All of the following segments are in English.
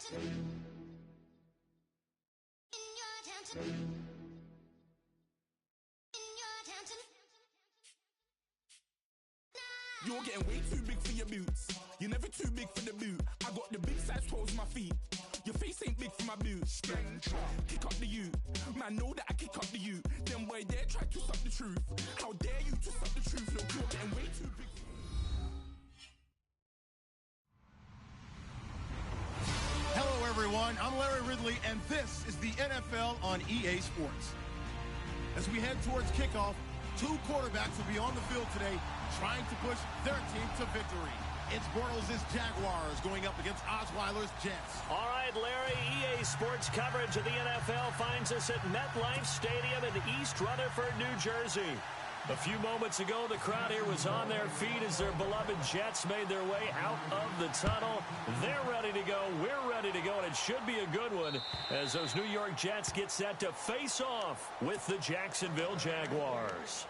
You're getting way too big for your boots. You're never too big for the boot. I got the big size toes on my feet. Your face ain't big for my boots. Kick up the you. Man, know that I kick up the you. Then boy dare try to suck the truth. How dare you to suck the truth? Look, you're getting way too big. Hello, everyone. I'm Larry Ridley, and this is the NFL on EA Sports. As we head towards kickoff, two quarterbacks will be on the field today trying to push their team to victory. It's Bortles' Jaguars going up against Osweiler's Jets. All right, Larry, EA Sports coverage of the NFL finds us at MetLife Stadium in East Rutherford, New Jersey. A few moments ago, the crowd here was on their feet as their beloved Jets made their way out of the tunnel. They're ready to go. We're ready to go, and it should be a good one as those New York Jets get set to face off with the Jacksonville Jaguars.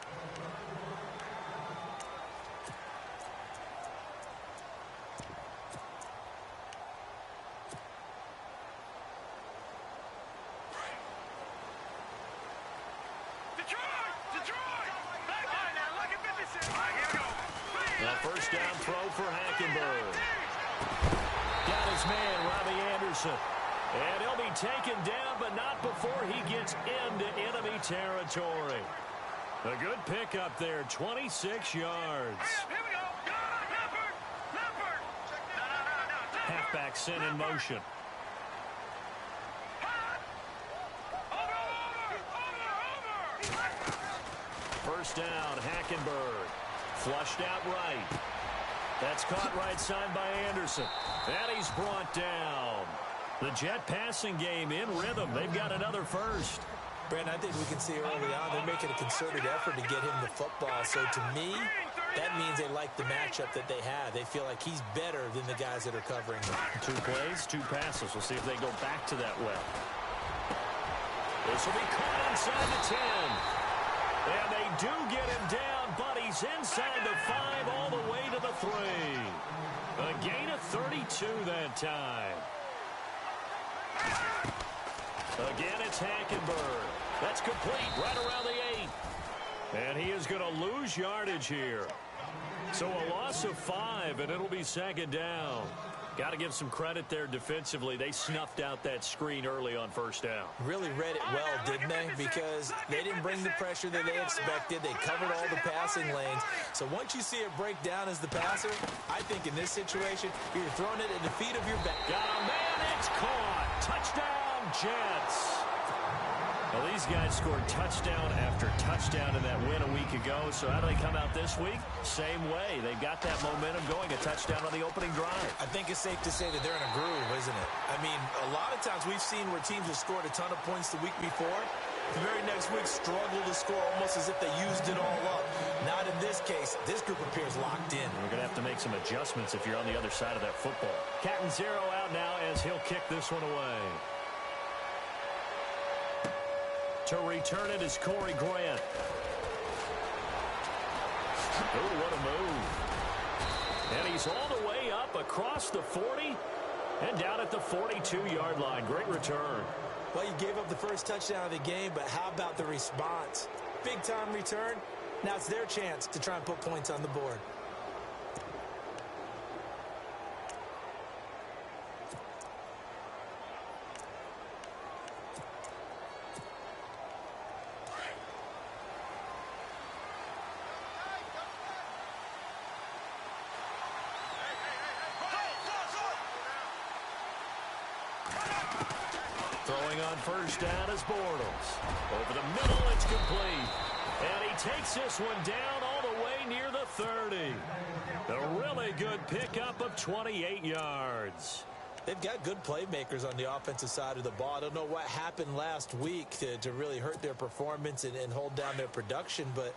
First down throw for Hackenberg. Got his man, Robbie Anderson. And he'll be taken down, but not before he gets into enemy territory. A good pickup there, 26 yards. Halfback sent in motion. First down, Hackenberg. Flushed out right. That's caught right side by Anderson. And he's brought down. The Jet passing game in rhythm. They've got another first. Brandon, I think we can see early on they're making a concerted effort to get him the football. So to me, that means they like the matchup that they have. They feel like he's better than the guys that are covering him. 2 plays, 2 passes. We'll see if they go back to that well. This will be caught inside the 10. And they do get him down, but he's inside the 5 all the way to the 3. A gain of 32 that time. Again, it's Hackenberg. That's complete right around the 8. And he is going to lose yardage here. So a loss of 5, and it'll be second down. Got to give some credit there defensively. They snuffed out that screen early on first down. Really read it well, didn't they? Because they didn't bring the pressure that they expected. They covered all the passing lanes. So once you see it break down as the passer, I think in this situation, you're throwing it at the feet of your back. Got a man, it's caught. Touchdown, Jets. Well, these guys scored touchdown after touchdown in that win a week ago. So how do they come out this week? Same way. They've got that momentum going. A touchdown on the opening drive. I think it's safe to say that they're in a groove, isn't it? I mean, a lot of times we've seen where teams have scored a ton of points the week before. The very next week struggle to score almost as if they used it all up. Not in this case. This group appears locked in. We're going to have to make some adjustments if you're on the other side of that football. Cat and zero out now as he'll kick this one away. To return it is Corey Grant. Oh, what a move. And he's all the way up across the 40 and down at the 42-yard line. Great return. Well, you gave up the first touchdown of the game, but how about the response? Big-time return. Now it's their chance to try and put points on the board. Throwing on first down is Bortles. Over the middle, it's complete. And he takes this one down all the way near the 30. A really good pickup of 28 yards. They've got good playmakers on the offensive side of the ball. I don't know what happened last week to really hurt their performance and hold down their production, but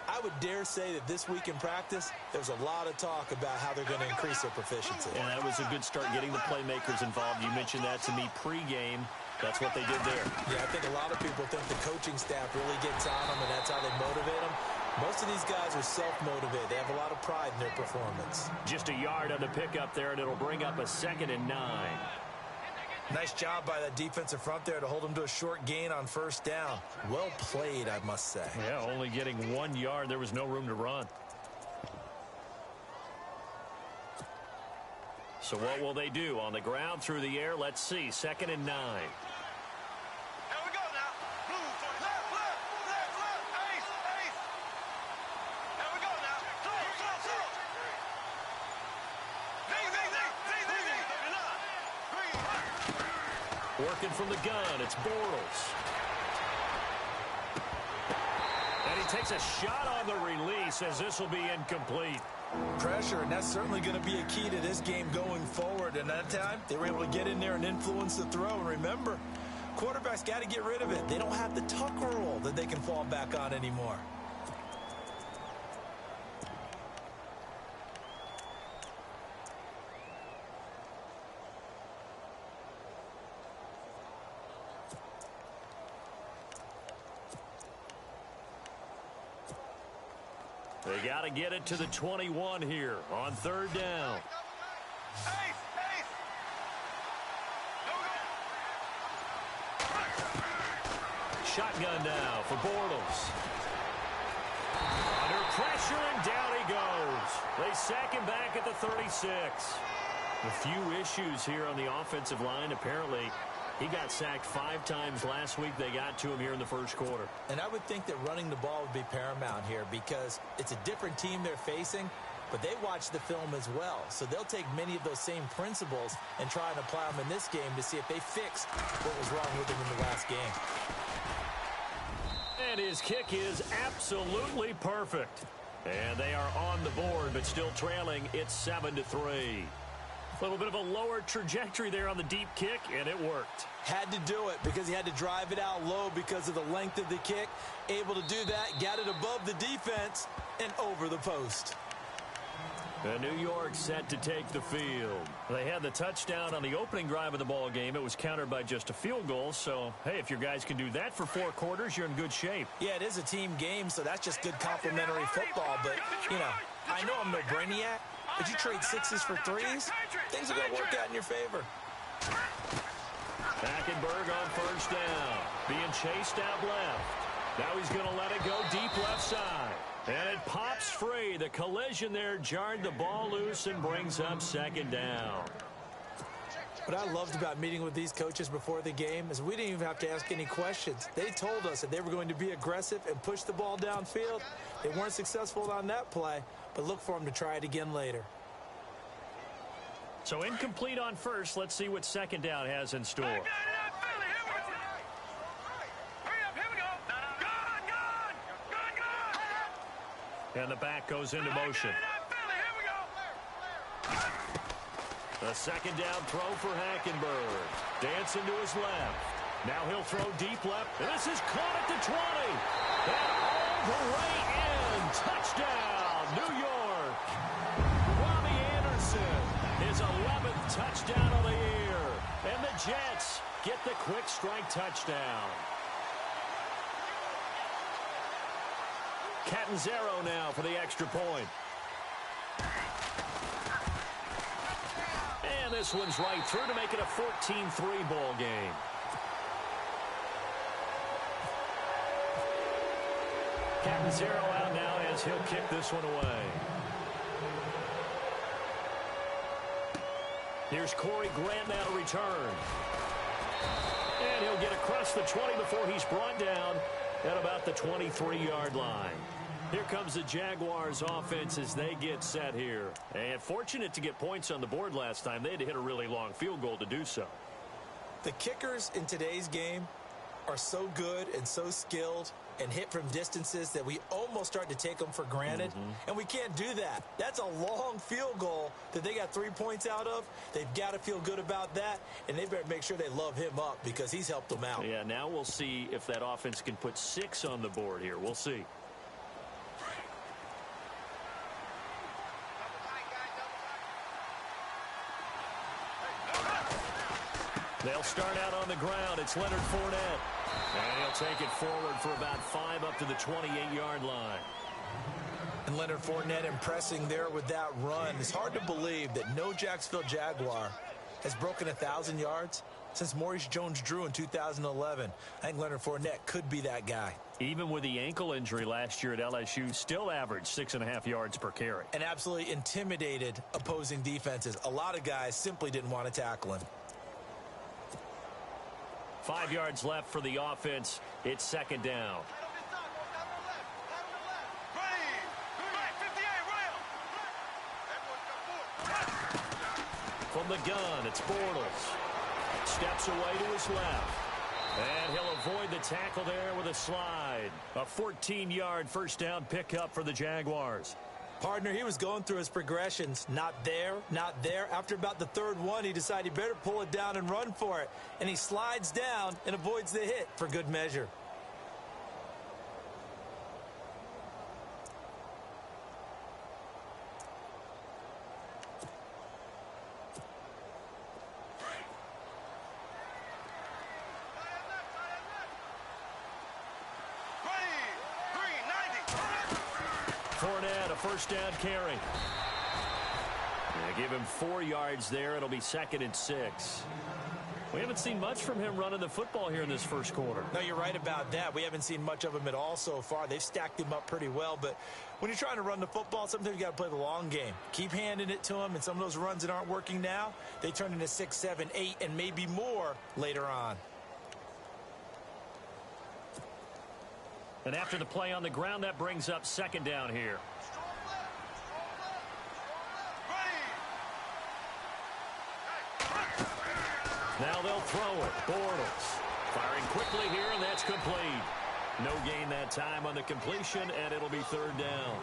I would dare say that this week in practice, there's a lot of talk about how they're going to increase their proficiency. And that was a good start getting the playmakers involved. You mentioned that to me pregame. That's what they did there. Yeah, I think a lot of people think the coaching staff really gets on them, and that's how they motivate them. Most of these guys are self-motivated. They have a lot of pride in their performance. Just a yard on the pickup there, and it'll bring up a 2nd and 9. Nice job by that defensive front there to hold him to a short gain on first down. Well played, I must say. Yeah, only getting 1 yard. There was no room to run. So what will they do? On the ground, through the air, let's see. 2nd and 9. Working from the gun, it's Bortles. And he takes a shot on the release as this will be incomplete. Pressure, and that's certainly going to be a key to this game going forward. And that time, they were able to get in there and influence the throw. And remember, quarterbacks got to get rid of it. They don't have the tuck rule that they can fall back on anymore. They got to get it to the 21 here on 3rd down. Shotgun now for Bortles. Under pressure, and down he goes. They sack him back at the 36. A few issues here on the offensive line. Apparently, he got sacked 5 times last week. They got to him here in the first quarter. And I would think that running the ball would be paramount here because it's a different team they're facing, but they watch the film as well. So they'll take many of those same principles and try and apply them in this game to see if they fixed what was wrong with them in the last game. And his kick is absolutely perfect. And they are on the board, but still trailing. It's 7-3. A little bit of a lower trajectory there on the deep kick, and it worked. Had to do it because he had to drive it out low because of the length of the kick. Able to do that, got it above the defense, and over the post. And New York set to take the field. They had the touchdown on the opening drive of the ball game. It was countered by just a field goal. So, hey, if your guys can do that for 4 quarters, you're in good shape. Yeah, it is a team game, so that's just good complimentary football. But, you know, I know I'm no brainiac, but you trade 6s for 3s, things are going to work out in your favor. Hackenberg on first down. Being chased out left. Now he's going to let it go deep left side. And it pops free. The collision there jarred the ball loose and brings up 2nd down. What I loved about meeting with these coaches before the game is we didn't even have to ask any questions. They told us that they were going to be aggressive and push the ball downfield. They weren't successful on that play, but look for them to try it again later. So incomplete on first. Let's see what 2nd down has in store. And the back goes into motion. A 2nd down throw for Hackenberg. Dancing to his left. Now he'll throw deep left. This is caught at the 20. And all the way in. Touchdown, New York. Robbie Anderson, his 11th touchdown of the year. And the Jets get the quick strike touchdown. Catanzaro now for the extra point. And this one's right through to make it a 14-3 ball game. Catanzaro out now as he'll kick this one away. Here's Corey Grant now to return. And he'll get across the 20 before he's brought down at about the 23-yard line. Here comes the Jaguars offense as they get set here. And fortunate to get points on the board last time. They had to hit a really long field goal to do so. The kickers in today's game are so good and so skilled and hit from distances that we almost start to take them for granted. And we can't do that. That's a long field goal that they got 3 points out of. They've got to feel good about that, and they better make sure they love him up because he's helped them out. Yeah, now we'll see if that offense can put 6 on the board here. We'll see. They'll start out on the ground. It's Leonard Fournette. And he'll take it forward for about 5 up to the 28-yard line. And Leonard Fournette impressing there with that run. It's hard to believe that no Jacksonville Jaguar has broken 1,000 yards since Maurice Jones-Drew in 2011. I think Leonard Fournette could be that guy. Even with the ankle injury last year at LSU, still averaged 6.5 yards per carry. And absolutely intimidated opposing defenses. A lot of guys simply didn't want to tackle him. 5 yards left for the offense. It's second down. From the gun, it's Bortles. Steps away to his left. And he'll avoid the tackle there with a slide. A 14-yard first down pickup for the Jaguars. Partner, he was going through his progressions. Not there, not there. After about the third one, he decided he better pull it down and run for it. And he slides down and avoids the hit for good measure. Fournette, a first down carry. They give him 4 yards there. It'll be 2nd and 6. We haven't seen much from him running the football here in this first quarter. No, you're right about that. We haven't seen much of him at all so far. They've stacked him up pretty well, but when you're trying to run the football, sometimes you got to play the long game. Keep handing it to him, and some of those runs that aren't working now, they turn into 6, 7, 8, and maybe more later on. And after the play on the ground, that brings up second down here. Now they'll throw it. Bortles firing quickly here, and that's complete. No gain that time on the completion, and it'll be third down.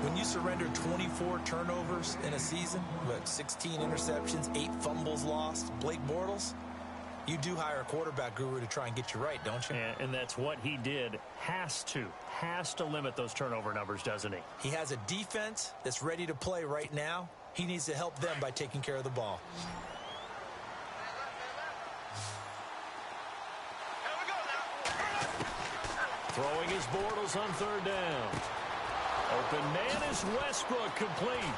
When you surrender 24 turnovers in a season, with 16 interceptions, 8 fumbles lost, Blake Bortles, you do hire a quarterback guru to try and get you right, don't you? And that's what he did. Has to limit those turnover numbers, doesn't he? He has a defense that's ready to play right now. He needs to help them by taking care of the ball. Throwing his Bortles on third down. Open man is Westbrook, complete.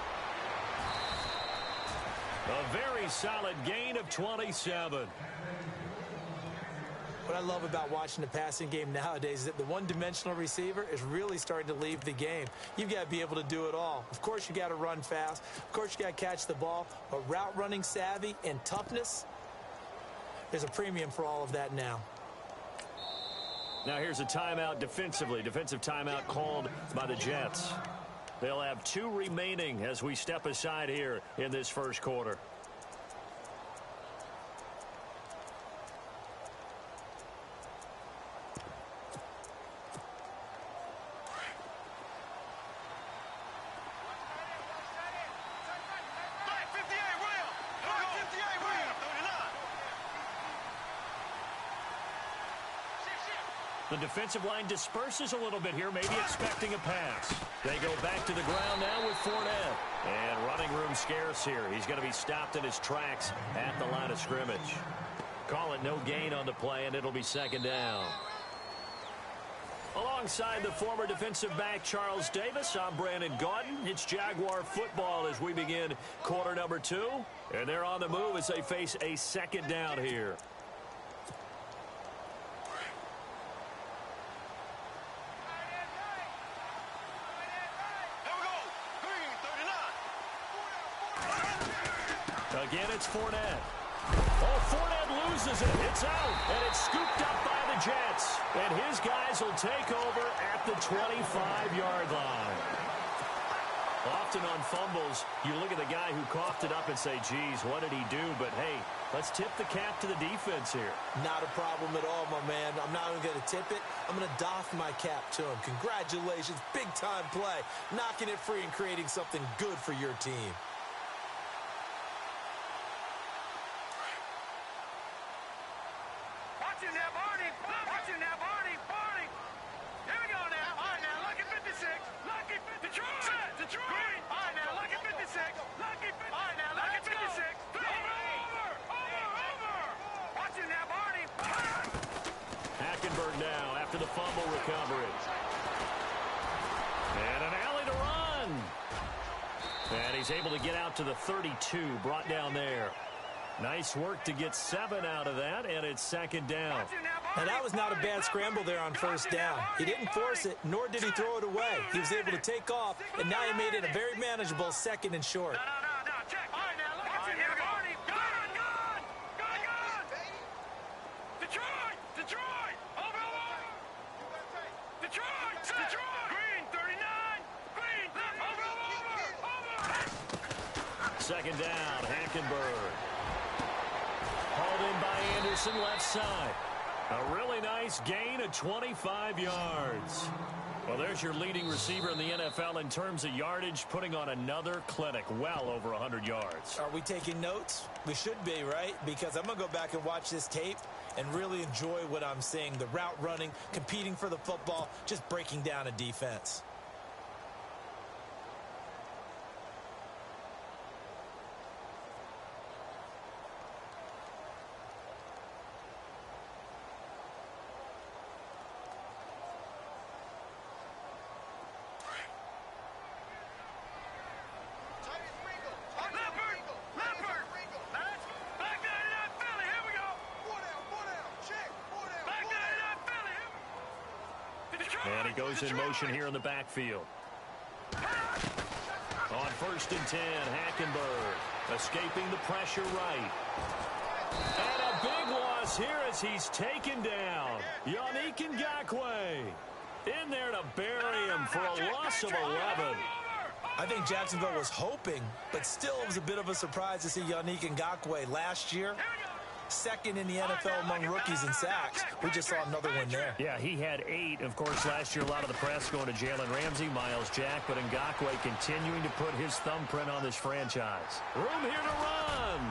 A very solid gain of 27. What I love about watching the passing game nowadays is that the one-dimensional receiver is really starting to leave the game. You've got to be able to do it all. Of course, you got to run fast. Of course, you got to catch the ball. But route running savvy and toughness, there's a premium for all of that now. Now here's a timeout defensively. Defensive timeout called by the Jets. They'll have 2 remaining as we step aside here in this first quarter. The defensive line disperses a little bit here, maybe expecting a pass. They go back to the ground now with Fournette. And running room scarce here. He's going to be stopped in his tracks at the line of scrimmage. Call it no gain on the play, and it'll be second down. Alongside the former defensive back Charles Davis, I'm Brandon Gaudin. It's Jaguar football as we begin quarter number 2. And they're on the move as they face a second down here. Again, it's Fournette. Oh, Fournette loses it. It's out, and it's scooped up by the Jets. And his guys will take over at the 25-yard line. Often on fumbles, you look at the guy who coughed it up and say, geez, what did he do? But, hey, let's tip the cap to the defense here. Not a problem at all, my man. I'm not even going to tip it. I'm going to doff my cap to him. Congratulations. Big-time play. Knocking it free and creating something good for your team. Now after the fumble recovery. And an alley to run. And he's able to get out to the 32, brought down there. Nice work to get 7 out of that, and it's second down. Now, that was not a bad scramble there on first down. He didn't force it, nor did he throw it away. He was able to take off, and now he made it a very manageable second and short. No, check. All right, now, look at here we go. Detroit! Over! Detroit! Green, 39! Green, over! Second down, Hackenberg. Hauled in by Anderson, left side. A really nice gain of 25 yards. Well, there's your leading receiver in the NFL in terms of yardage, putting on another clinic, well over 100 yards. Are we taking notes? We should be, right? Because I'm going to go back and watch this tape and really enjoy what I'm seeing. The route running, competing for the football, just breaking down a defense. And he goes in motion here in the backfield. On 1st and 10, Hackenberg escaping the pressure right. And a big loss here as he's taken down. Yannick Ngakoue in there to bury him for a loss of 11. I think Jacksonville was hoping, but still it was a bit of a surprise to see Yannick Ngakoue last year. Second in the NFL among rookies in sacks. We just saw another one there. Yeah, he had 8. Of course, last year a lot of the press going to Jalen Ramsey, Miles Jack, but Ngakoue continuing to put his thumbprint on this franchise. Room here to run.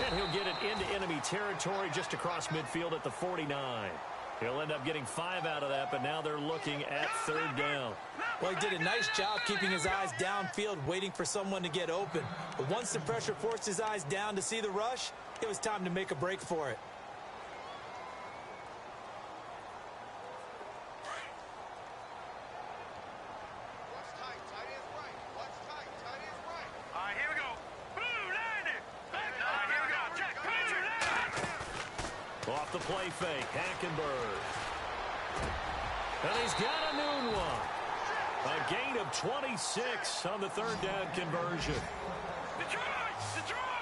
And he'll get it into enemy territory just across midfield at the 49. He'll end up getting 5 out of that, but now they're looking at 3rd down. Well, he did a nice job keeping his eyes downfield, waiting for someone to get open. But once the pressure forced his eyes down to see the rush, it was time to make a break for it. All right, here we go. Blue, landing. All right, here we go. Check. Off the play fake, Hackenberg. And he's got a noon one. A gain of 26 on the 3rd down conversion.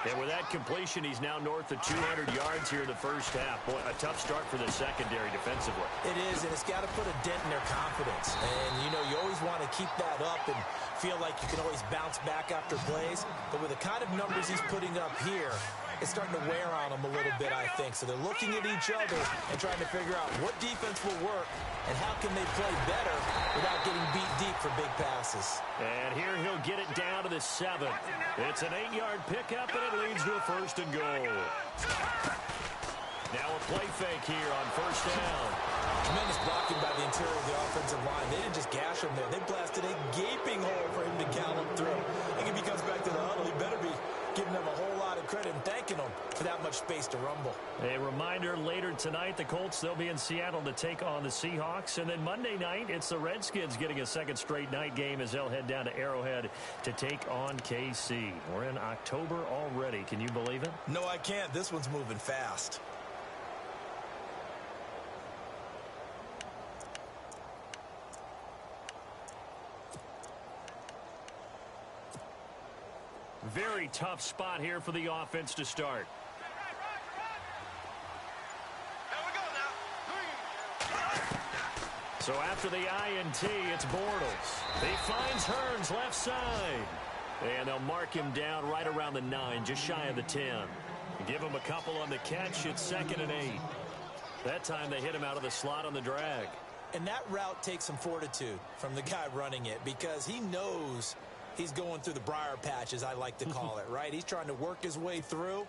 And with that completion, he's now north of 200 yards here in the first half. Boy, a tough start for the secondary defensively. It is, and it's got to put a dent in their confidence. And, you know, you always want to keep that up and feel like you can always bounce back after plays. But with the kind of numbers he's putting up here, it's starting to wear on them a little bit, I think. So they're looking at each other and trying to figure out what defense will work and how can they play better without getting beat deep for big passes. And here he'll get it down to the 7. It's an 8-yard pickup, and it leads to a 1st and goal. Now a play fake here on 1st down. Tremendous blocking by the interior of the offensive line. They didn't just gash him there. They blasted a gaping hole for him to gallop through. I think if he comes back to the huddle, he better be giving them a whole lot of credit and thanking them for that much space to rumble. A reminder, later tonight, the Colts, they'll be in Seattle to take on the Seahawks. And then Monday night, it's the Redskins getting a second straight night game as they'll head down to Arrowhead to take on KC. We're in October already. Can you believe it? No, I can't. This one's moving fast. Very tough spot here for the offense to start. So after the INT, it's Bortles. He finds Hearns left side. And they'll mark him down right around the 9, just shy of the 10. Give him a couple on the catch. It's 2nd and 8. That time they hit him out of the slot on the drag. And that route takes some fortitude from the guy running it because he knows he's going through the briar patch, as I like to call it, right? He's trying to work his way through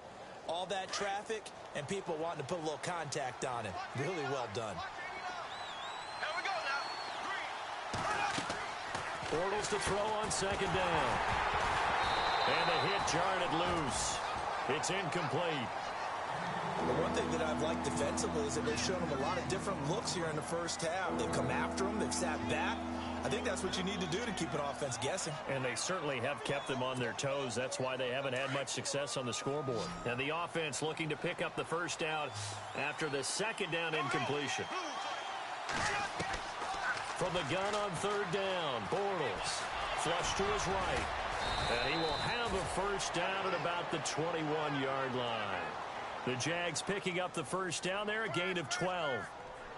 all that traffic and people wanting to put a little contact on him. Really well done. Bortles to throw on 2nd down. And the hit jarred it loose. It's incomplete. The one thing that I've liked defensively is that they've shown him a lot of different looks here in the first half. They've come after him. They've sat back. I I think that's what you need to do to keep an offense guessing. And they certainly have kept them on their toes. That's why they haven't had much success on the scoreboard. And the offense looking to pick up the first down after the second down incompletion. From the gun on third down, Bortles flush to his right. And he will have a first down at about the 21-yard line. The Jags picking up the first down there, a gain of 12.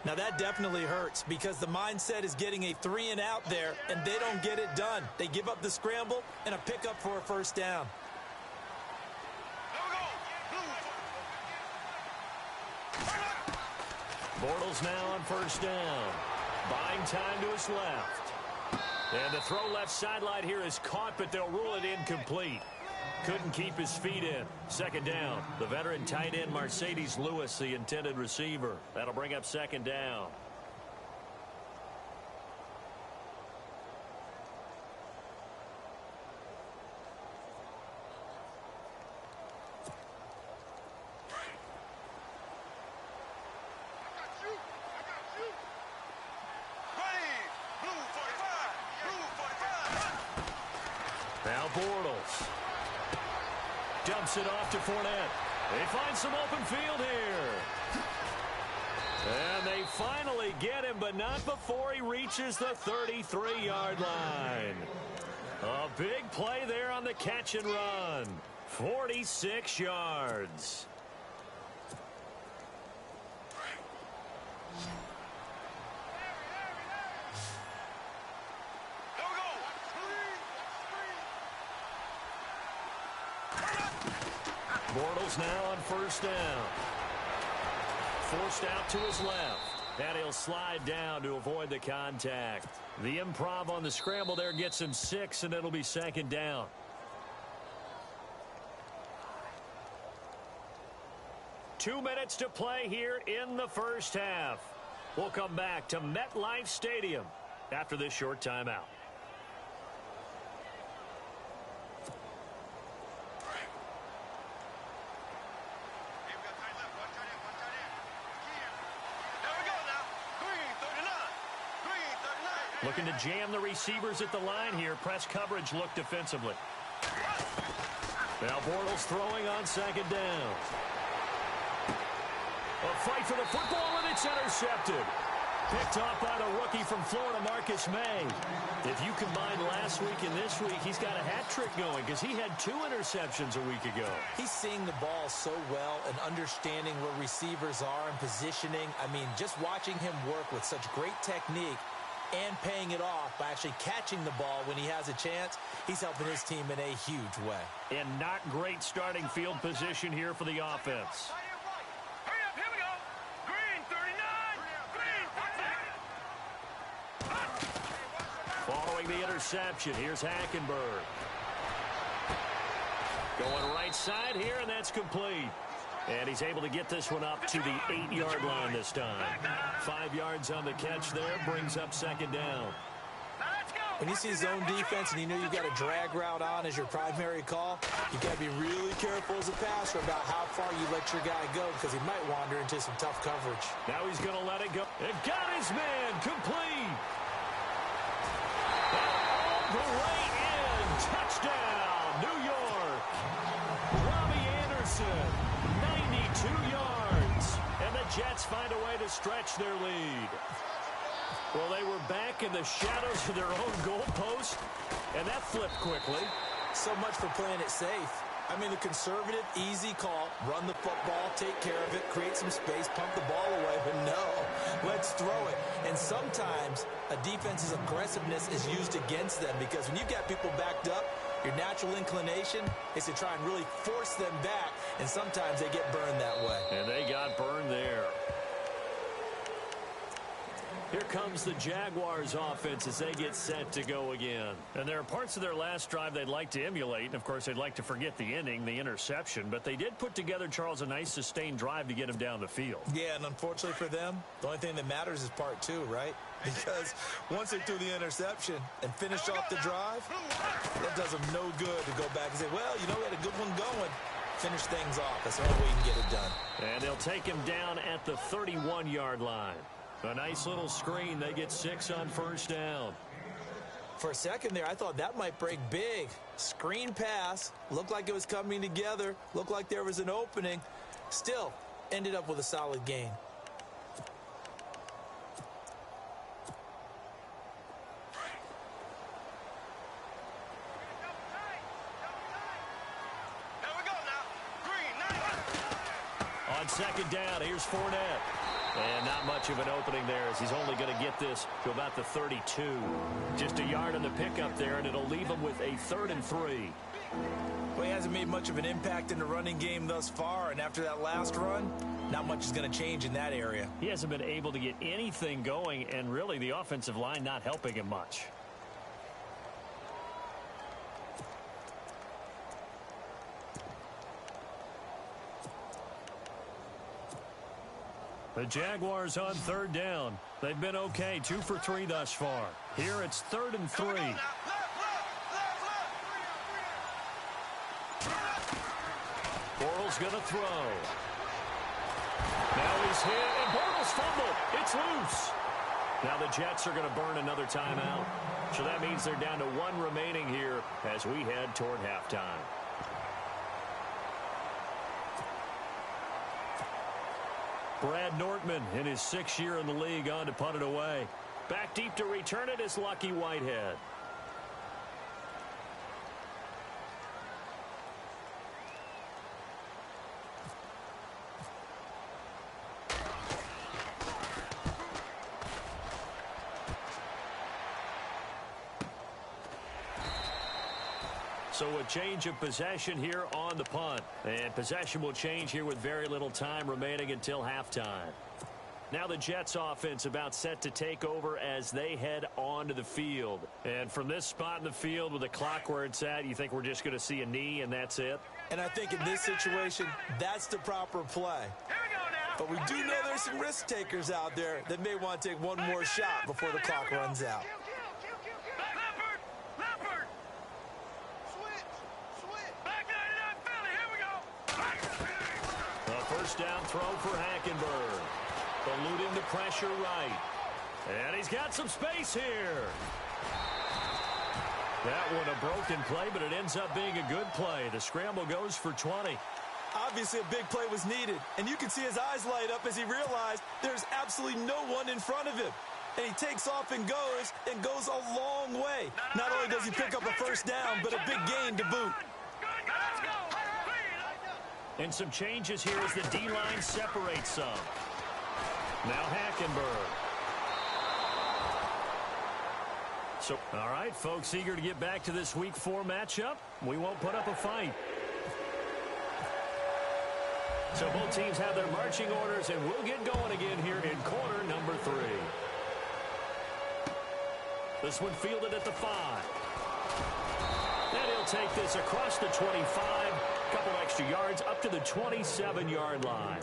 Now that definitely hurts because the mindset is getting a 3-and-out there, and they don't get it done. They give up the scramble and a pickup for a first down. Bortles now on first down. Buying time to his left. And the throw left sideline here is caught, but they'll rule it incomplete. Couldn't keep his feet in. Second down. The veteran tight end Mercedes Lewis, the intended receiver. That'll bring up second down. Now Bortles dumps it off to Fournette. They find some open field here. And they finally get him, but not before he reaches the 33-yard line. A big play there on the catch and run. 46 yards. Bortles now on first down. Forced out to his left. And he'll slide down to avoid the contact. The improv on the scramble there gets him 6, and it'll be second down. Two minutes to play here in the first half. We'll come back to MetLife Stadium after this short timeout. Looking to jam the receivers at the line here. Press coverage look defensively. Now Bortles throwing on second down. A fight for the football, and it's intercepted. Picked off by the rookie from Florida, Marcus May. If you combine last week and this week, he's got a hat trick going because he had 2 interceptions a week ago. He's seeing the ball so well and understanding where receivers are and positioning. I mean, just watching him work with such great technique and paying it off by actually catching the ball when he has a chance, he's helping his team in a huge way. And not great starting field position here for the offense. Hurry up, here we go. Green 39. Following the interception, here's Hackenberg. Going right side here, and that's complete. And he's able to get this one up to the 8-yard line this time. 5 yards on the catch there, brings up second down. When you see zone defense and you know you've got a drag route on as your primary call, you've got to be really careful as a passer about how far you let your guy go because he might wander into some tough coverage. Now he's going to let it go. And got his man complete. All the way in. Touchdown, New York. Robbie Anderson, 92 yards. And the Jets find a way to stretch their lead. Well, they were back in the shadows of their own goalpost, and that flipped quickly. So much for playing it safe. I mean, the conservative, easy call, run the football, take care of it, create some space, pump the ball away, but no, let's throw it. And sometimes a defense's aggressiveness is used against them because when you've got people backed up, your natural inclination is to try and really force them back, and sometimes they get burned that way. And they got burned there. Here comes the Jaguars offense as they get set to go again. And there are parts of their last drive they'd like to emulate. And, of course, they'd like to forget the inning, the interception. But they did put together, Charles, a nice sustained drive to get him down the field. Yeah, and unfortunately for them, the only thing that matters is part 2, right? Because once they threw the interception and finished off the drive, that does them no good to go back and say, well, you know, we had a good one going. Finish things off. That's the only way you can get it done. And they'll take him down at the 31-yard line. A nice little screen. They get 6 on first down. For a second there, I thought that might break big. Screen pass, looked like it was coming together, looked like there was an opening. Still, ended up with a solid gain. On second down, here's Fournette. And not much of an opening there as he's only going to get this to about the 32. Just a yard on the pickup there, and it'll leave him with a 3rd and 3. Well, he hasn't made much of an impact in the running game thus far, and after that last run, not much is going to change in that area. He hasn't been able to get anything going, and really the offensive line not helping him much. The Jaguars on 3rd down. They've been okay, 2 for 3 thus far. Here it's 3rd and 3. Bortles going to throw. Now he's hit, and Bortles fumbled. It's loose. Now the Jets are going to burn another timeout. So that means they're down to 1 remaining here as we head toward halftime. Brad Nortman in his 6th year in the league on to punt it away. Back deep to return it is Lucky Whitehead. So a change of possession here on the punt. And possession will change here with very little time remaining until halftime. Now the Jets offense about set to take over as they head onto the field. And from this spot in the field with the clock where it's at, you think we're just going to see a knee and that's it? And I think in this situation, that's the proper play. But we do know there's some risk takers out there that may want to take one more shot before the clock runs out. First down throw for Hackenberg. Eluding the pressure right. And he's got some space here. That one a broken play, but it ends up being a good play. The scramble goes for 20. Obviously, a big play was needed. And you can see his eyes light up as he realized there's absolutely no one in front of him. And he takes off and goes a long way. Not only does he pick up a first down, but a big gain to boot. And some changes here as the D-line separates some. Now Hackenberg. So, all right, folks, eager to get back to this Week 4 matchup. We won't put up a fight. So both teams have their marching orders, and we'll get going again here in quarter number 3. This one fielded at the 5. And he'll take this across the 25. Couple extra yards up to the 27-yard line.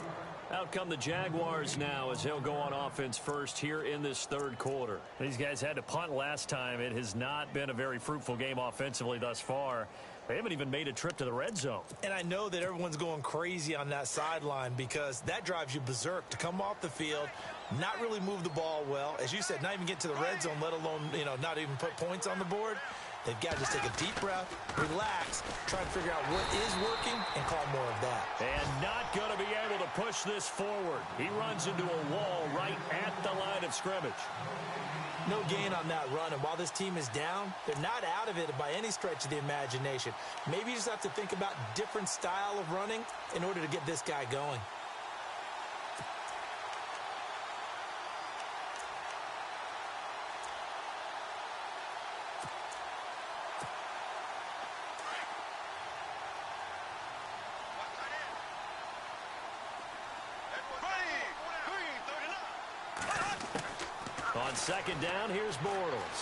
Out come the Jaguars now as they'll go on offense first here in this 3rd quarter. These guys had to punt last time. It has not been a very fruitful game offensively thus far. They haven't even made a trip to the red zone. And I know that everyone's going crazy on that sideline because that drives you berserk to come off the field, not really move the ball well. As you said, not even get to the red zone, let alone, not even put points on the board. They've got to just take a deep breath, relax, try to figure out what is working, and call more of that. And not going to be able to push this forward. He runs into a wall right at the line of scrimmage. No gain on that run, and while this team is down, they're not out of it by any stretch of the imagination. Maybe you just have to think about different style of running in order to get this guy going. On second down, here's Bortles.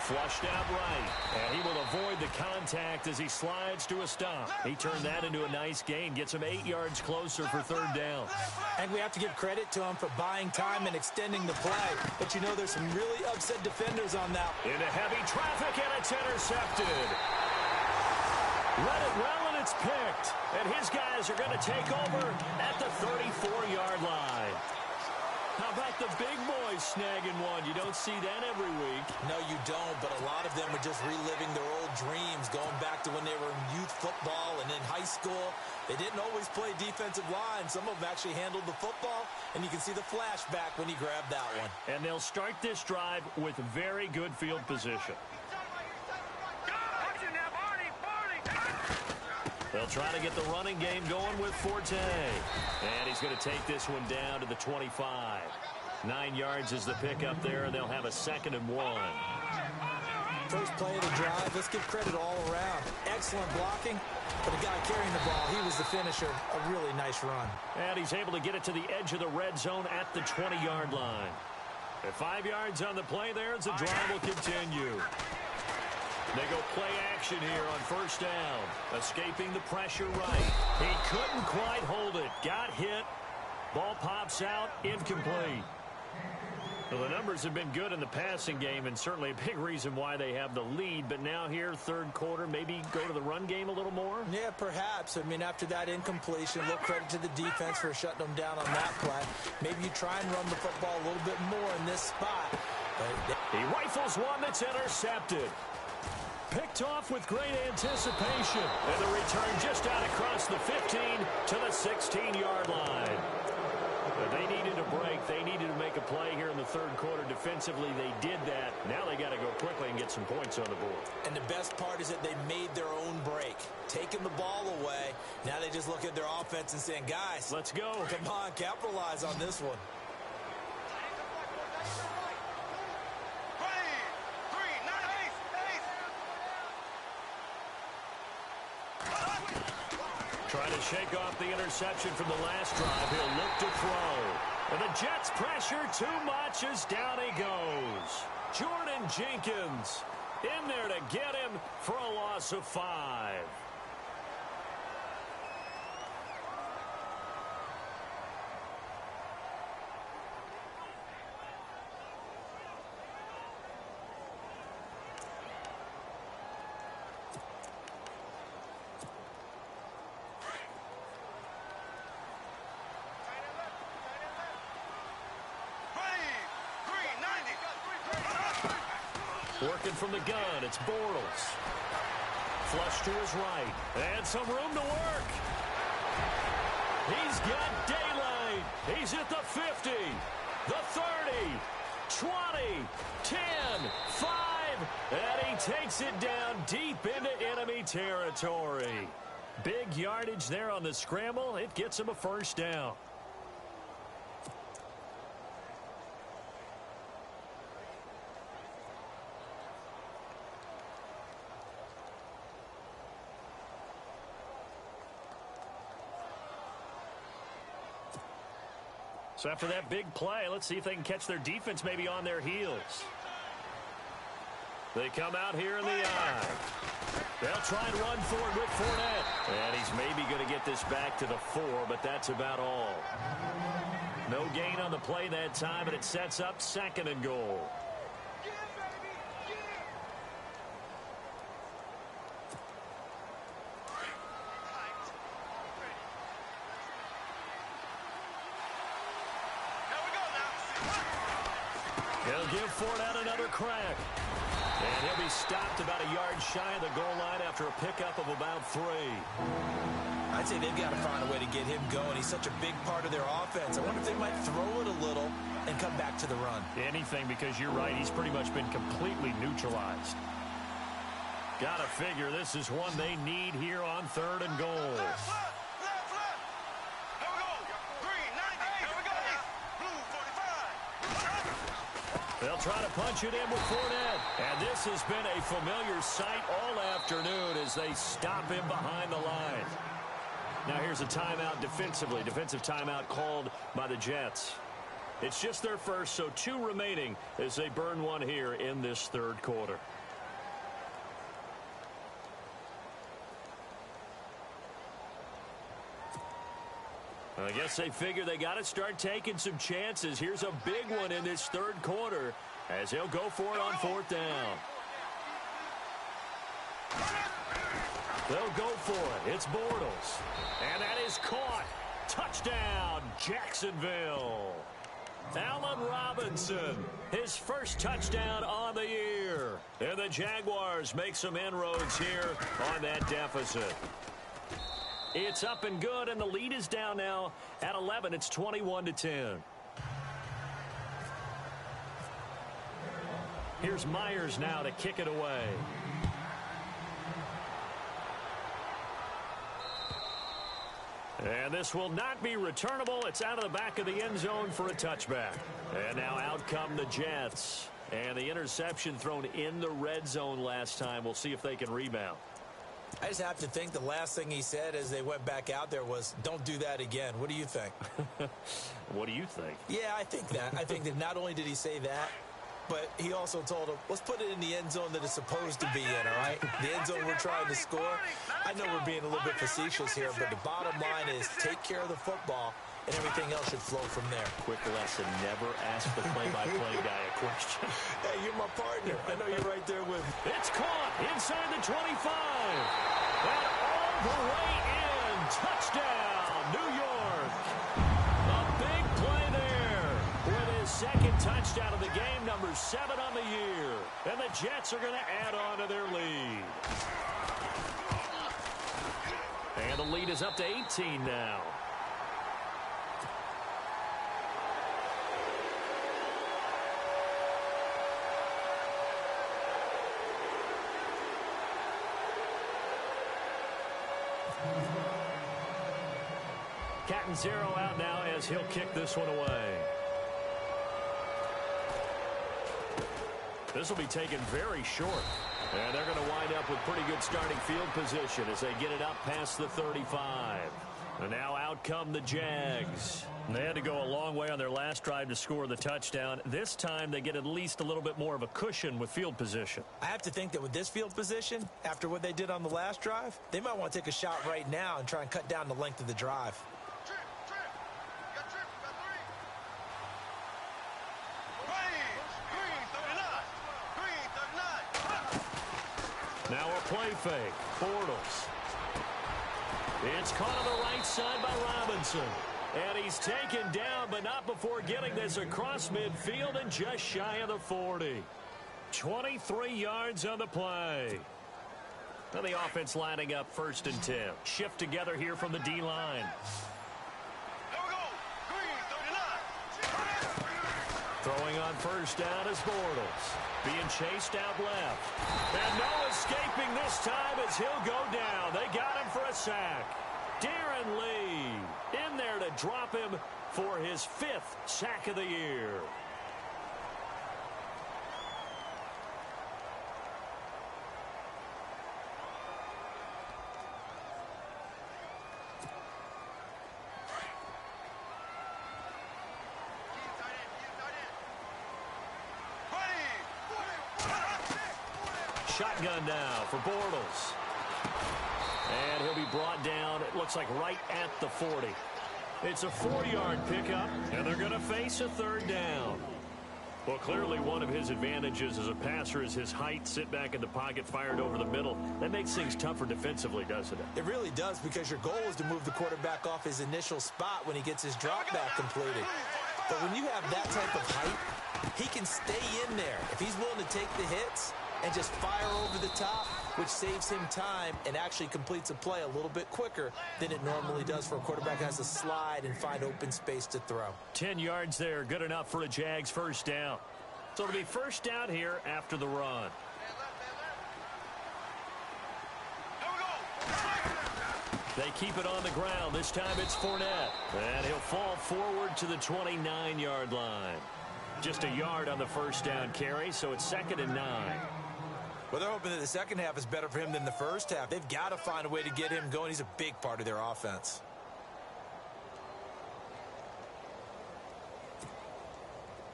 Flushed out right, and he will avoid the contact as he slides to a stop. He turned that into a nice gain, gets him 8 yards closer for 3rd down. And we have to give credit to him for buying time and extending the play. But there's some really upset defenders on that. Into heavy traffic, and it's intercepted. Read it well, and it's picked. And his guys are going to take over at the 34-yard line. How about the big boys snagging one? You don't see that every week. No, you don't, but a lot of them are just reliving their old dreams, going back to when they were in youth football and in high school. They didn't always play defensive line. Some of them actually handled the football, and you can see the flashback when he grabbed that one. And they'll start this drive with very good field position. They'll try to get the running game going with Forte. And he's going to take this one down to the 25. 9 yards is the pickup there, and they'll have a 2nd and 1. First play of the drive, let's give credit all around. Excellent blocking, but the guy carrying the ball, he was the finisher. A really nice run. And he's able to get it to the edge of the red zone at the 20-yard line. At 5 yards on the play there as the drive will continue. They go play action here on first down. Escaping the pressure right. He couldn't quite hold it. Got hit. Ball pops out. Incomplete. Well, the numbers have been good in the passing game, and certainly a big reason why they have the lead. But now here, third quarter, maybe go to the run game a little more? Yeah, perhaps. I mean, after that incompletion, a little credit to the defense for shutting them down on that play. Maybe you try and run the football a little bit more in this spot. He rifles one that's intercepted. Picked off with great anticipation. And the return just out across the 15 to the 16-yard line. But they needed a break. They needed to make a play here in the third quarter. Defensively, they did that. Now they got to go quickly and get some points on the board. And the best part is that they made their own break. Taking the ball away. Now they just look at their offense and saying, guys, let's go. Come on, capitalize on this one. Trying to shake off the interception from the last drive. He'll look to throw. And the Jets pressure too much as down he goes. Jordan Jenkins in there to get him for a loss of 5. Working from the gun, it's Bortles. Flush to his right, and some room to work. He's got daylight. He's at the 50, the 30, 20, 10, 5, and he takes it down deep into enemy territory. Big yardage there on the scramble. It gets him a first down. So after that big play, let's see if they can catch their defense maybe on their heels. They come out here in the eye. They'll try and run for it with Fournette. And he's maybe going to get this back to the 4, but that's about all. No gain on the play that time, and it sets up 2nd and goal. He'll give Fournette another crack. And he'll be stopped about a yard shy of the goal line after a pickup of about 3. I'd say they've got to find a way to get him going. He's such a big part of their offense. I wonder if they might throw it a little and come back to the run. Anything, because you're right. He's pretty much been completely neutralized. Got to figure this is one they need here on 3rd and goal. They'll try to punch it in with Fournette. And this has been a familiar sight all afternoon as they stop him behind the line. Now here's a timeout defensively. Defensive timeout called by the Jets. It's just their first, so 2 remaining as they burn one here in this third quarter. I guess they figure they got to start taking some chances. Here's a big one in this third quarter as he'll go for it on 4th down. They'll go for it. It's Bortles. And that is caught. Touchdown, Jacksonville. Allen Robinson, his first touchdown on the year. And the Jaguars make some inroads here on that deficit. It's up and good, and the lead is down now at 11. It's 21-10. Here's Myers now to kick it away. And this will not be returnable. It's out of the back of the end zone for a touchback. And now out come the Jets. And the interception thrown in the red zone last time. We'll see if they can rebound. I just have to think the last thing he said as they went back out there was, don't do that again. What do you think? What do you think? Yeah, I think that. I think that not only did he say that, but he also told him, let's put it in the end zone that it's supposed to be in, all right? The end zone we're trying to score. I know we're being a little bit facetious here, but the bottom line is take care of the football, and everything else should flow from there. Quick lesson, never ask the play-by-play guy a question. Hey, you're my partner. I know you're right there with me. It's caught inside the 25. And all the way in. Touchdown, New York. A big play there with his second touchdown of the game, number 7 on the year. And the Jets are going to add on to their lead. And the lead is up to 18 now. Catanzaro out now as he'll kick this one away. This will be taken very short. And they're going to wind up with pretty good starting field position as they get it up past the 35. And now out come the Jags. They had to go a long way on their last drive to score the touchdown. This time they get at least a little bit more of a cushion with field position. I have to think that with this field position, after what they did on the last drive, they might want to take a shot right now and try and cut down the length of the drive. Now a play fake. Bortles. It's caught on the right side by Robinson. And he's taken down, but not before getting this across midfield and just shy of the 40. 23 yards on the play. And the offense lining up 1st and 10. Shift together here from the D-line. Throwing on first down is Bortles. Being chased out left. And no escaping this time as he'll go down. They got him for a sack. Darren Lee in there to drop him for his 5th sack of the year. Shotgun now for Bortles. And he'll be brought down, it looks like right at the 40. It's a 4-yard pickup, and they're going to face a 3rd down. Well, clearly one of his advantages as a passer is his height. Sit back in the pocket, fired over the middle. That makes things tougher defensively, doesn't it? It really does, because your goal is to move the quarterback off his initial spot when he gets his drop back completed. But when you have that type of height, he can stay in there. If he's willing to take the hits and just fire over the top, which saves him time and actually completes a play a little bit quicker than it normally does for a quarterback who has to slide and find open space to throw. 10 yards there, good enough for a Jags 1st down. So it'll be 1st down here after the run. They keep it on the ground. This time it's Fournette. And he'll fall forward to the 29-yard line. Just a yard on the 1st down carry, so it's 2nd and 9. Well, they're hoping that the second half is better for him than the first half. They've got to find a way to get him going. He's a big part of their offense.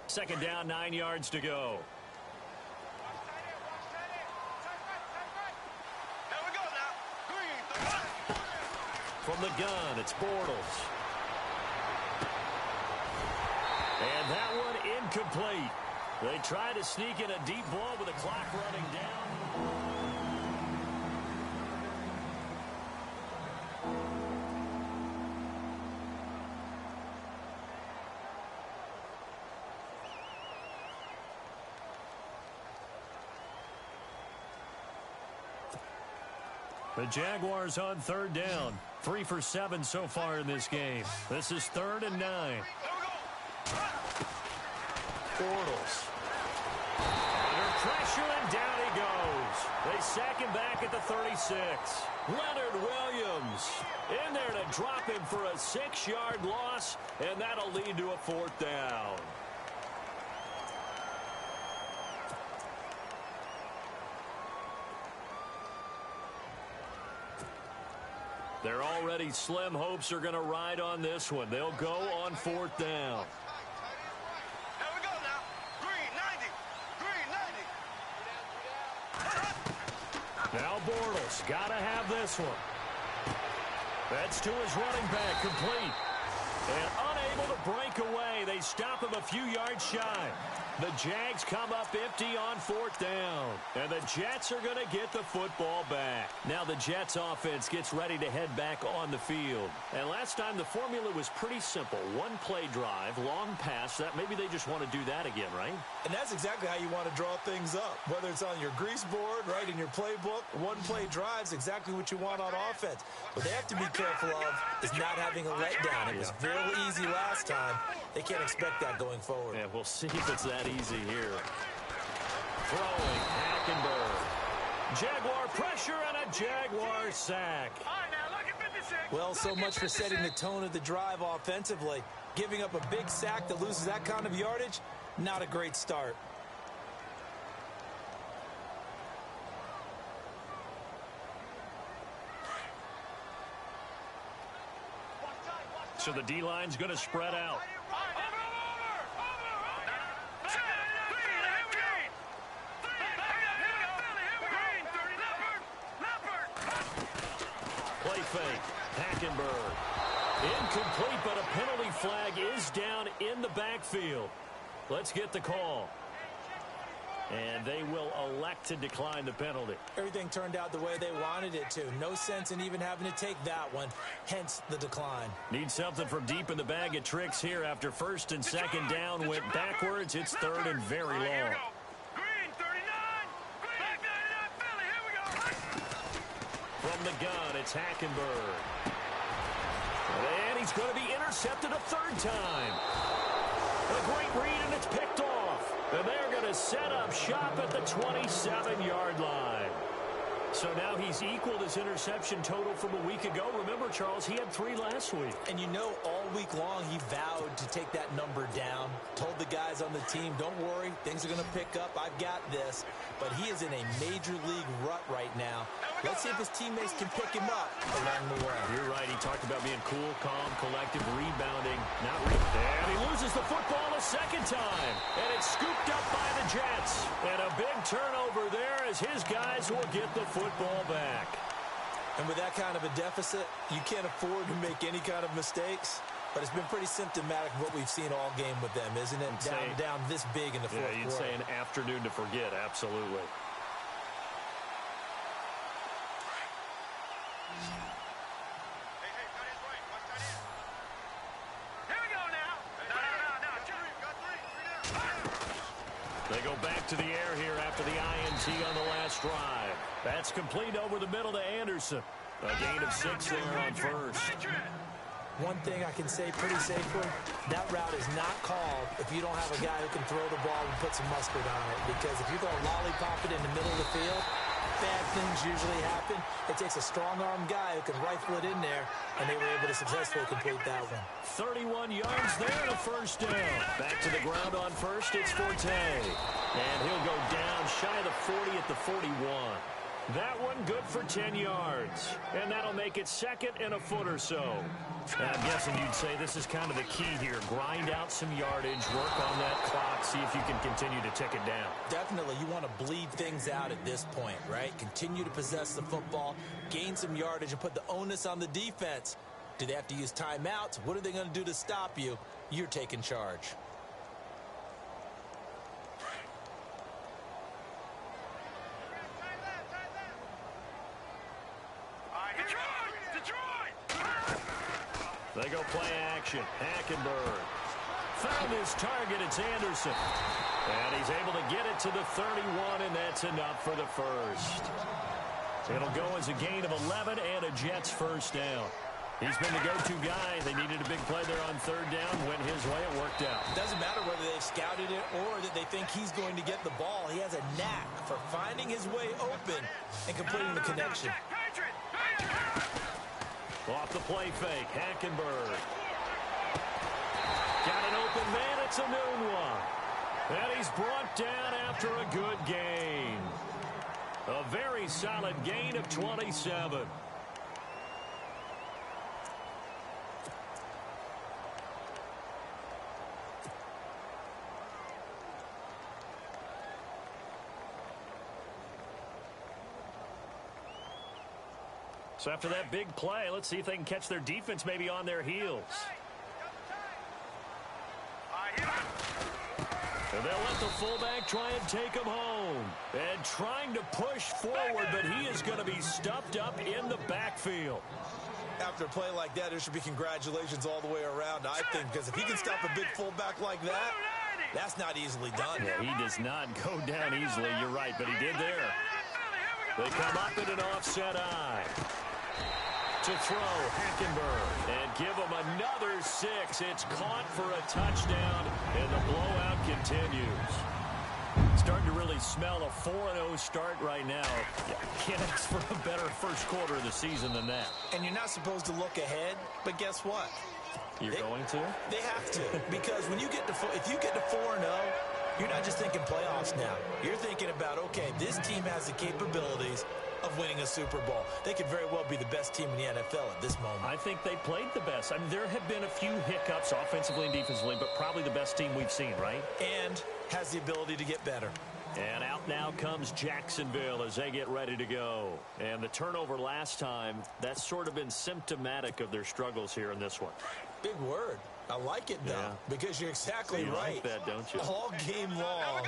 Second down, 9 yards to go. From the gun, it's Bortles. And that one incomplete. They try to sneak in a deep ball with the clock running down. The Jaguars on third down. 3 for 7 so far in this game. This is 3rd and 9. Bortles. Under pressure, and down he goes. They sack him back at the 36. Leonard Williams in there to drop him for a 6-yard loss, and that'll lead to a 4th down. Their already slim hopes are going to ride on this one. They'll go on 4th down. Here we go now. Green 90. Now Bortles got to have this one. That's to his running back, complete. And unable to break away. They stop him a few yards shy. The Jags come up empty on 4th down. And the Jets are going to get the football back. Now the Jets offense gets ready to head back on the field. And last time the formula was pretty simple. One play drive, long pass. That maybe they just want to do that again, right? And that's exactly how you want to draw things up. Whether it's on your grease board, right, in your playbook, one play drive's exactly what you want on offense. What they have to be careful of is not having a letdown. It was very easy last time. They can't expect that going forward. Yeah, we'll see if it's that easy here. Throwing, Hackenberg. Jaguar pressure and a Jaguar sack. All right, now look at 56. Well, so much for setting the tone of the drive offensively. Giving up a big sack that loses that kind of yardage, not a great start. So the D-line's going to spread out. Play fake. Hackenberg. Incomplete, but a penalty flag is down in the backfield. Let's get the call. And they will elect to decline the penalty. Everything turned out the way they wanted it to. No sense in even having to take that one, hence the decline. Need something from deep in the bag of tricks here after 1st and 2nd down went backwards. It's 3rd and very long. Green 39. Back 99 Philly. Here we go. From the gun, it's Hackenberg. And he's going to be intercepted a 3rd time. A great read, and it's picked off. And they're going to set up shop at the 27-yard line. So now he's equaled his interception total from a week ago. Remember, Charles, he had 3 last week. And you know, all week long he vowed to take that number down. Told the guys on the team, don't worry, things are going to pick up. I've got this. But he is in a major league rut right now. Let's see if his teammates can pick him up along the way. You're right. He talked about being cool, calm, collective, rebounding. And he loses the football a 2nd time. And it's scooped up by the Jets. And a big turnover there as his guys will get the football back. And with that kind of a deficit, you can't afford to make any kind of mistakes. But it's been pretty symptomatic of what we've seen all game with them, isn't it? Down this big in the fourth quarter. Yeah, you'd say an afternoon to forget, absolutely. They go back to the air here after the INT on the last drive. That's complete over the middle to Anderson. A gain of 6 there on 1st. One thing I can say pretty safely, that route is not called if you don't have a guy who can throw the ball and put some mustard on it. Because if you're going to lollipop it in the middle of the field, bad things usually happen. It takes a strong-arm guy who can rifle it in there, and they were able to successfully complete that one. 31 yards there and a 1st down. Back to the ground on 1st, it's Forte. And he'll go down shy of the 40 at the 41. That one good for 10 yards. And that'll make it 2nd and a foot or so. And I'm guessing you'd say this is kind of the key here. Grind out some yardage, work on that clock, see if you can continue to tick it down. Definitely. You want to bleed things out at this point, right? Continue to possess the football, gain some yardage, and put the onus on the defense. Do they have to use timeouts? What are they going to do to stop you? You're taking charge. They go play action. Hackenberg found his target. It's Anderson. And he's able to get it to the 31, and that's enough for the 1st. It'll go as a gain of 11 and a Jets first down. He's been the go-to guy. They needed a big play there on third down. Went his way. It worked out. It doesn't matter whether they've scouted it or that they think he's going to get the ball. He has a knack for finding his way open and completing the connection. Off the play fake, Hackenberg. Got an open man. It's a noon one. And he's brought down after a good gain. A very solid gain of 27. So after that big play, let's see if they can catch their defense maybe on their heels. And they'll let the fullback try and take him home. And trying to push forward, but he is going to be stuffed up in the backfield. After a play like that, there should be congratulations all the way around, I think, because if he can stop a big fullback like that, that's not easily done. Yeah, he does not go down easily. You're right, but he did there. They come up in an offset eye. To throw, Hackenberg, and give him another 6. It's caught for a touchdown, and the blowout continues. Starting to really smell a 4-0 start right now. Can't ask for a better first quarter of the season than that. And you're not supposed to look ahead, but guess what? You're going to? They have to, because when you get to if you get to 4-0, you're not just thinking playoffs now. You're thinking about, okay, this team has the capabilities of winning a Super Bowl. They could very well be the best team in the NFL at this moment. I think they played the best. I mean, there have been a few hiccups offensively and defensively, but probably the best team we've seen, right? And has the ability to get better. And out now comes Jacksonville as they get ready to go. And the turnover last time, that's sort of been symptomatic of their struggles here in this one. Big word. I like it, though, because you're exactly right. Like that, don't you? All game long,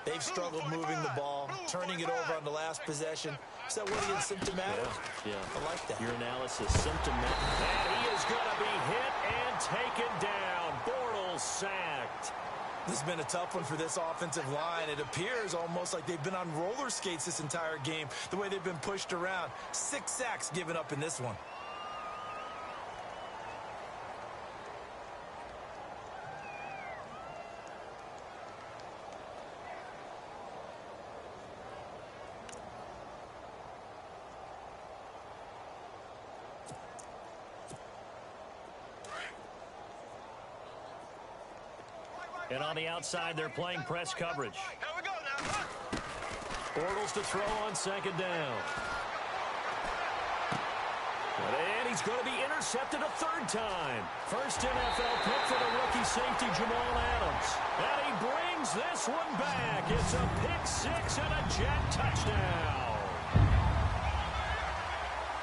they've struggled moving the ball, turning it over on the last possession. Is that what is symptomatic? Yeah. I like that. Your analysis, symptomatic. And he is going to be hit and taken down. Bortles sacked. This has been a tough one for this offensive line. It appears almost like they've been on roller skates this entire game, the way they've been pushed around. 6 sacks given up in this one. And on the outside, they're playing press coverage. Here we go now. Bortles to throw on second down. And he's going to be intercepted a third time. First NFL pick for the rookie safety, Jamal Adams. And he brings this one back. It's a pick-6 and a Jet touchdown.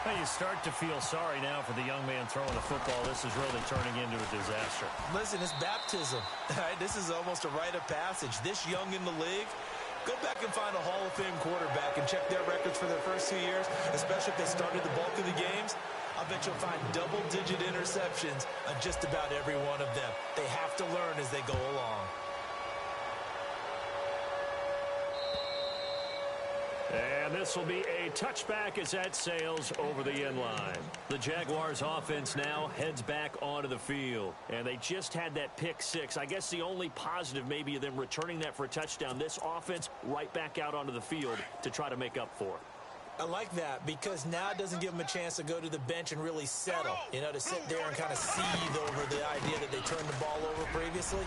Well, you start to feel sorry now for the young man throwing the football. This is really turning into a disaster. Listen, it's baptism. Right? This is almost a rite of passage. This young in the league, go back and find a Hall of Fame quarterback and check their records for their first 2 years, especially if they started the bulk of the games. I bet you'll find double-digit interceptions on just about every one of them. They have to learn as they go along. And this will be a touchback as that sails over the end line. The Jaguars offense now heads back onto the field. And they just had that pick-6. I guess the only positive maybe of them returning that for a touchdown. This offense right back out onto the field to try to make up for it. I like that because now it doesn't give them a chance to go to the bench and really settle, you know, to sit there and kind of seethe over the idea that they turned the ball over previously.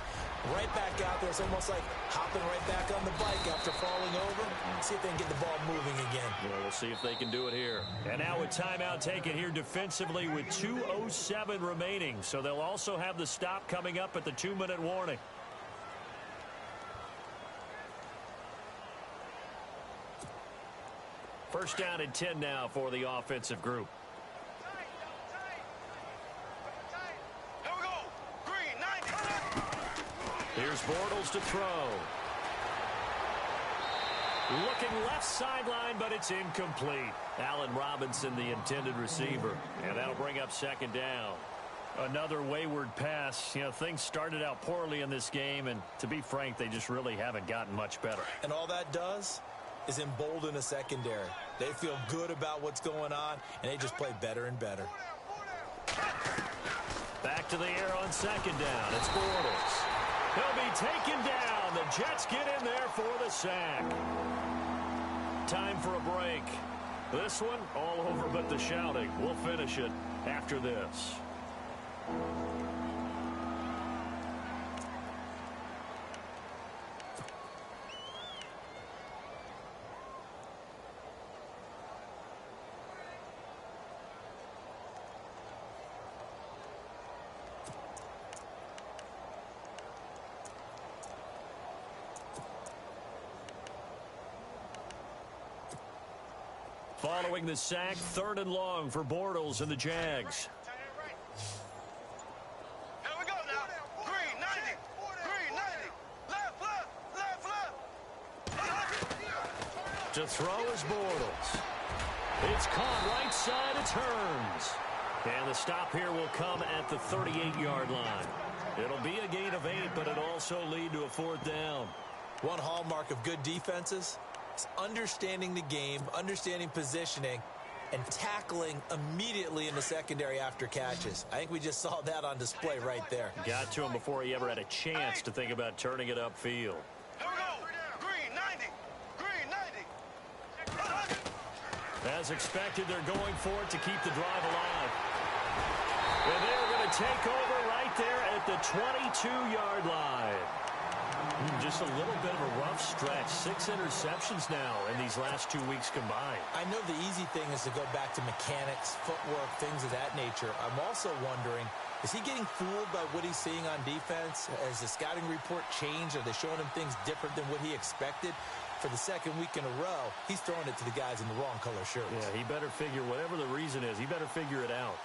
Right back out there, it's almost like hopping right back on the bike after falling over. See if they can get the ball moving again. Well, we'll see if they can do it here. And now a timeout taken here defensively with 2:07 remaining. So they'll also have the stop coming up at the 2-minute warning. First down and 10 now for the offensive group. Here we go. Green, 90. Here's Bortles to throw. Looking left sideline, but it's incomplete. Allen Robinson, the intended receiver. And that'll bring up second down. Another wayward pass. You know, things started out poorly in this game, and to be frank, they just really haven't gotten much better. And all that does, is embolden a secondary. They feel good about what's going on, and they just play better and better. Back to the air on second down. It's Bortles. He'll be taken down. The Jets get in there for the sack. Time for a break. This one, all over but the shouting. We'll finish it after this. Following the sack, 3rd and long for Bortles and the Jags. Here we go now. Green, 90. Green, 90. Left, left, left. To throw is Bortles. It's caught right side. It turns. And the stop here will come at the 38-yard line. It'll be a gain of 8, but it'll also lead to a 4th down. One hallmark of good defenses is understanding the game, understanding positioning, and tackling immediately in the secondary after catches. I think we just saw that on display right there. Got to him before he ever had a chance to think about turning it upfield. Here we go. Green, 90. Green, 90. As expected, they're going for it to keep the drive alive. And they're going to take over right there at the 22-yard line. Just a little bit of a rough stretch. 6 interceptions now in these last 2 weeks combined. I know the easy thing is to go back to mechanics, footwork, things of that nature. I'm also wondering, is he getting fooled by what he's seeing on defense? Has the scouting report changed? Are they showing him things different than what he expected? For the 2nd week in a row, he's throwing it to the guys in the wrong color shirts. Yeah, he better figure, whatever the reason is, he better figure it out.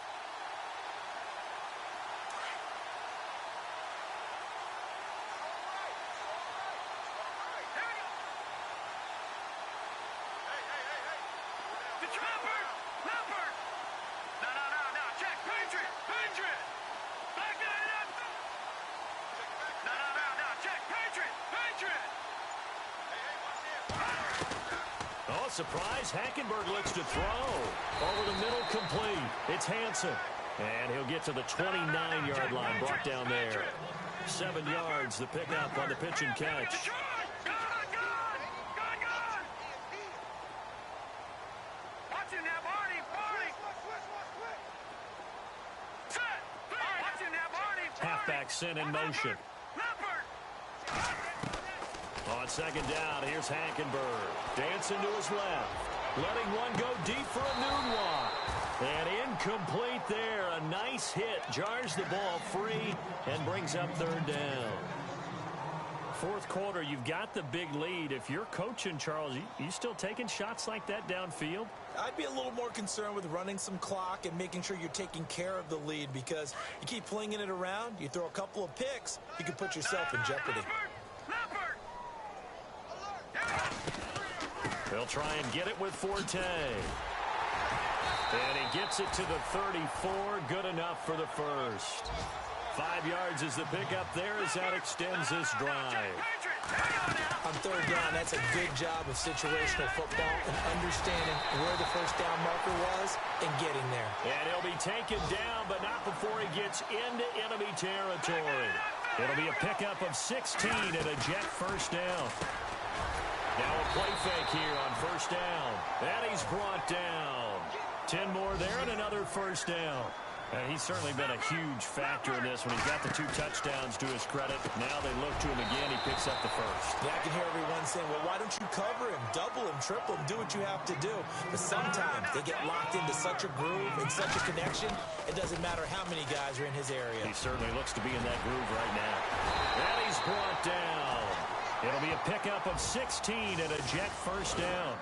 Surprise, Hackenberg looks to throw. Over the middle, complete. It's Hansen. And he'll get to the 29-yard line, brought down there. 7 yards, the pickup on the pitch and catch. Halfback sent in motion. On second down, here's Hackenberg. Dancing to his left. Letting one go deep for a noon walk. And incomplete there. A nice hit. Jars the ball free and brings up 3rd down. 4th quarter, you've got the big lead. If you're coaching, Charles, you still taking shots like that downfield? I'd be a little more concerned with running some clock and making sure you're taking care of the lead, because you keep flinging it around, you throw a couple of picks, you can put yourself in jeopardy. They'll try and get it with Forte. And he gets it to the 34. Good enough for the first. 5 yards is the pickup there as that extends this drive. On 3rd down, that's a good job of situational football and understanding where the first down marker was and getting there. And he'll be taken down, but not before he gets into enemy territory. It'll be a pickup of 16 and a Jet first down. Now a play fake here on 1st down. And he's brought down. 10 more there and another first down. And he's certainly been a huge factor in this when he's got the 2 touchdowns to his credit. Now they look to him again. He picks up the first. Yeah, I can hear everyone saying, well, why don't you cover him, double him, triple him, do what you have to do. But sometimes they get locked into such a groove and such a connection, it doesn't matter how many guys are in his area. He certainly looks to be in that groove right now. And he's brought down. It'll be a pickup of 16 and a Jet first down.